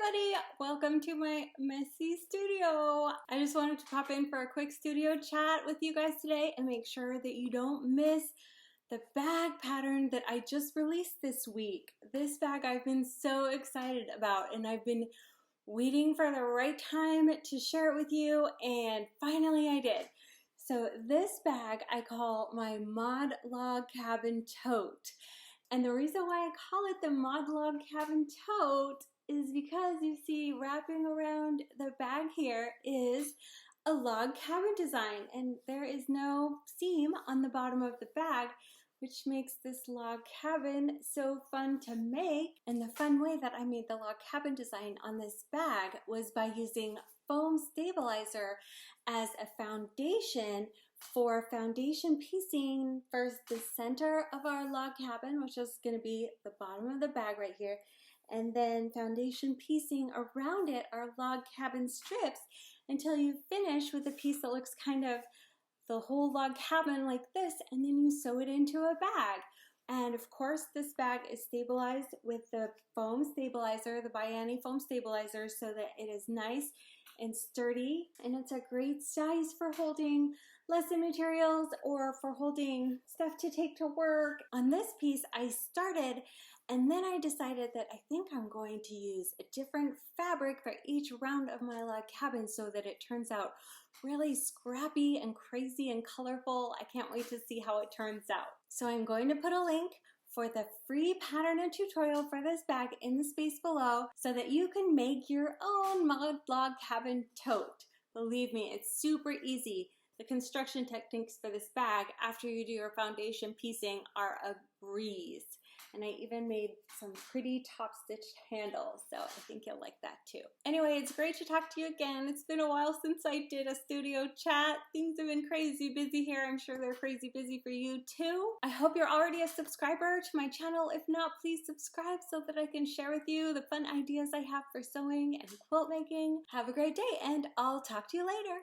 everybody, welcome to my messy studio. I just wanted to pop in for a quick studio chat with you guys today and make sure that you don't miss the bag pattern that I just released this week. This bag I've been so excited about, and I've been waiting for the right time to share it with you, and finally I did. So this bag I call my Mod Log Cabin Tote. And the reason why I call it the Mod Log Cabin Tote is because you see wrapping around the bag here is a log cabin design, and there is no seam on the bottom of the bag, which makes this log cabin so fun to make. And the fun way that I made the log cabin design on this bag was by using foam stabilizer as a foundation for foundation piecing for the center of our log cabin, which is going to be the bottom of the bag right here, and then foundation piecing around it are log cabin strips until you finish with a piece that looks kind of the whole log cabin like this, and then you sew it into a bag. And of course this bag is stabilized with the foam stabilizer, the Biani foam stabilizer, so that it is nice and sturdy, and it's a great size for holding lesson materials or for holding stuff to take to work. On this piece I started, and then I decided that I think I'm going to use a different fabric for each round of my log cabin so that it turns out really scrappy and crazy and colorful. I can't wait to see how it turns out. So I'm going to put a link for the free pattern and tutorial for this bag in the space below so that you can make your own Mod Log Cabin Tote. Believe me, it's super easy. The construction techniques for this bag after you do your foundation piecing are a breeze. And I even made some pretty top stitched handles, so I think you'll like that too. Anyway, it's great to talk to you again. It's been a while since I did a studio chat. Things have been crazy busy here. I'm sure they're crazy busy for you too. I hope you're already a subscriber to my channel. If not, please subscribe so that I can share with you the fun ideas I have for sewing and quilt making. Have a great day, and I'll talk to you later.